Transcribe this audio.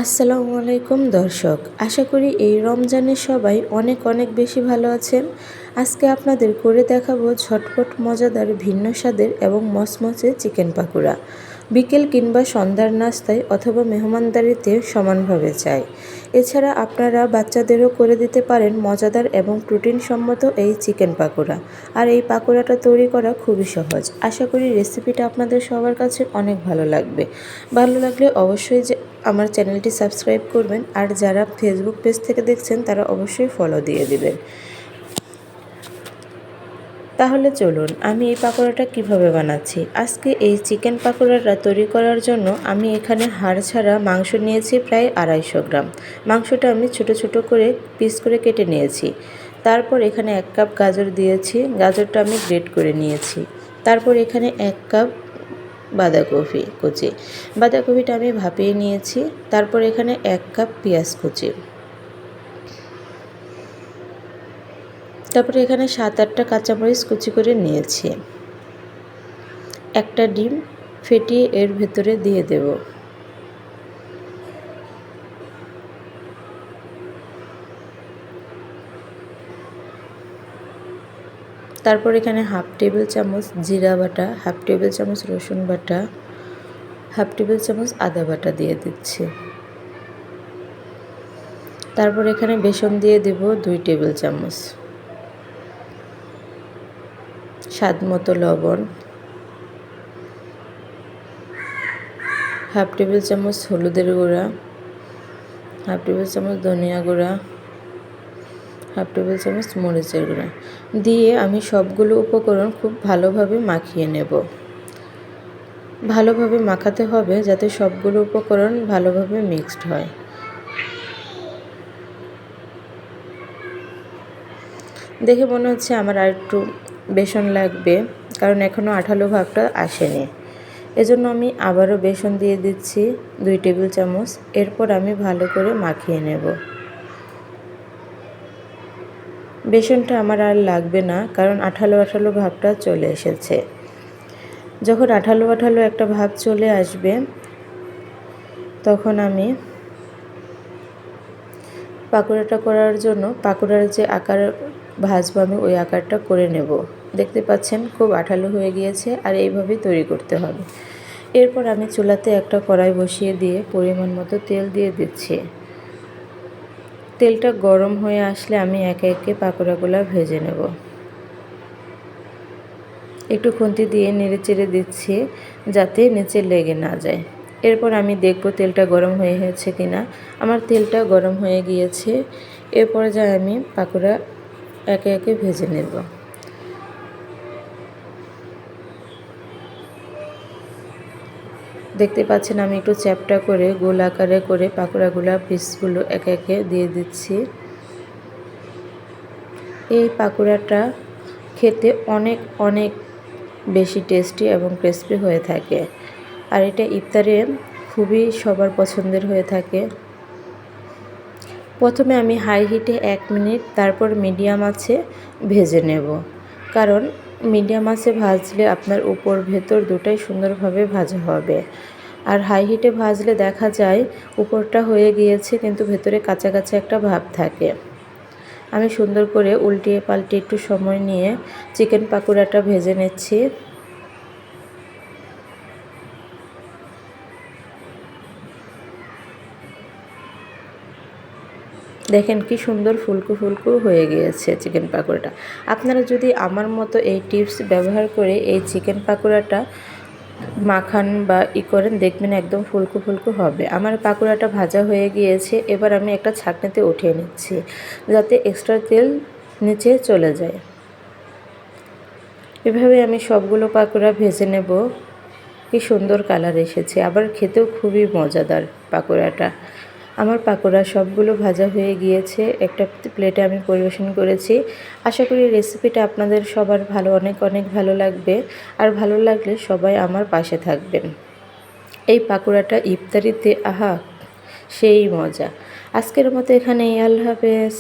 আসসালামু আলাইকুম দর্শক, আশা করি এই রমজানে সবাই অনেক অনেক বেশি ভালো আছেন। আজকে আপনাদের করে দেখাবো ঝটপট মজাদার ভিন্ন স্বাদের এবং মচমচে চিকেন পাকোড়া। বিকেল কিংবা সন্ধ্যার নাস্তায় অথবা মেহমানদারিতে সমানভাবে চাই। এছাড়া আপনারা বাচ্চাদেরও করে দিতে পারেন মজাদার এবং প্রোটিনসম্মত এই চিকেন পাকোড়া। আর এই পাকোড়াটা তৈরি করা খুবই সহজ। আশা করি রেসিপিটা আপনাদের সবার কাছে অনেক ভালো লাগবে। ভালো লাগলে অবশ্যই আমার চ্যানেলটি সাবস্ক্রাইব করবেন, আর যারা ফেসবুক পেজ থেকে দেখছেন তারা অবশ্যই ফলো দিয়ে দিবেন। তাহলে চলুন আমি এই পাকোড়াটা কিভাবে বানাচ্ছি। আজকে এই চিকেন পাকোড়াটা তৈরি করার জন্য আমি এখানে হাড় ছাড়া মাংস নিয়েছি প্রায় 250 গ্রাম। মাংসটা আমি ছোট ছোট করে পিস করে কেটে নিয়েছি। তারপর এখানে 1 কাপ গাজর দিয়েছি, গাজরটা আমি গ্রেট করে নিয়েছি। তারপর এখানে 1 কাপ বাঁধাকপি কুচি, বাঁধাকপিটা আমি ভাপিয়ে নিয়েছি। তারপর এখানে 1 কাপ পেঁয়াজ কুচি, তারপরে এখানে 7-8টা কাঁচামরিচ কুচি করে নিয়েছি। একটা ডিম ফেটিয়ে এর ভেতরে দিয়ে দেব। তারপর এখানে 1/2 টেবিল চামচ জিরা বাটা, 1/2 টেবিল চামচ রসুন বাটা, 1/2 টেবিল চামচ আদা বাটা দিয়ে দিচ্ছি। তারপর এখানে বেসন দিয়ে দেব 2 টেবিল চামচ, স্বাদ মতো লবণ, 1/2 টেবিল চামচ হলুদের গুঁড়া, 1/2 টেবিল চামচ ধনিয়া গুঁড়া, 1/2 টেবিল চামচ মরিচের গুঁড়া দিয়ে আমি সবগুলো উপকরণ খুব ভালোভাবে মাখিয়ে নেব। ভালোভাবে মাখাতে হবে যাতে সবগুলো উপকরণ ভালোভাবে মিক্সড হয়। দেখে মনে হচ্ছে আমার আর একটু বেসন লাগবে, কারণ এখনও আঠালো ভাবটা আসেনি। এজন্য আমি আবারও বেসন দিয়ে দিচ্ছি 2 টেবিল চামচ। এরপর আমি ভালো করে মাখিয়ে নেব। বেসনটা আমার আর লাগবে না, কারণ আঠালো আঠালো ভাবটা চলে এসেছে। যখন আঠালো আঠালো একটা ভাব চলে আসবে তখন আমি পাকোড়াটা করার জন্য পাকোড়ার যে আকার ভাজবো আমি ওই আকারটা করে নেব। দেখতে পাচ্ছেন খুব আঠালো হয়ে গিয়েছে, আর এইভাবেই তৈরি করতে হবে। এরপর আমি চুলাতে একটা কড়াই বসিয়ে দিয়ে পরিমাণ মতো তেল দিয়ে দিচ্ছি। তেলটা গরম হয়ে আসলে আমি একে একে পাকোড়াগুলো ভেজে নেব। একটু খুন্তি দিয়ে নেড়েচেড়ে দিচ্ছি যাতে নিচে লেগে না যায়। এরপর আমি দেখব তেলটা গরম হয়েছে কিনা। আমার তেলটা গরম হয়ে গিয়েছে। এরপর আমি পাকোড়া একে একে ভেজে নেব। দেখতে পাচ্ছেন আমি একটু চ্যাপ্টা করে গোল আকারে করে পাকোড়াগুলো পিসগুলো একে একে দিয়ে দিচ্ছি। এই পাকোড়াটা খেতে অনেক অনেক বেশি টেস্টি এবং ক্রিস্পি হয়ে থাকে, আর এটা ইফতারে খুবই সবার পছন্দের হয়ে থাকে। প্রথমে আমি হাই হিটে 1 মিনিট, তারপর মিডিয়াম আঁচে ভেজে নেব, কারণ মিডিয়াম আঁচে ভাজলে আপনার উপর ভেতর দুটাই সুন্দরভাবে ভাজা হবে। আর হাই হিটে ভাজলে দেখা যায় উপরটা হয়ে গিয়েছে কিন্তু ভেতরে কাঁচা কাঁচা একটা ভাব থাকে। আমি সুন্দর করে উল্টিয়ে পাল্টিয়ে একটু সময় নিয়ে চিকেন পাকোড়াটা ভেজে নিচ্ছি। দেখেন কি সুন্দর ফুলকো ফুলকো হয়ে গিয়েছে চিকেন পাকোড়াটা। আপনারা যদি আমার মতো এই টিপস ব্যবহার করে এই চিকেন পাকোড়াটা মাখান বা করেন, দেখবেন একদম ফুলকো ফুলকো হবে। আমার পাকোড়াটা ভাজা হয়ে গিয়েছে। এবার আমি একটা ছাঁকনিতে উঠিয়ে নিচ্ছি যাতে এক্সট্রা তেল নিচে চলে যায়। এভাবে আমি সবগুলো পাকোড়া ভেজে নেব। কি সুন্দর কালার এসেছে, আবার খেতেও খুবই মজাদার পাকোড়াটা। আমার পাকোড়া সবগুলো ভাজা হয়ে গিয়েছে। একটা প্লেটে আমি পরিবেশন করেছি। আশা করি রেসিপিটা আপনাদের সবার অনেক অনেক ভালো লাগবে, আর ভালো লাগলে সবাই আমার পাশে থাকবেন। এই পাকোড়াটা ইফতারিতে আহা সেই মজা। আজকের মতো এখানেই, আল্লাহ হাফেজ।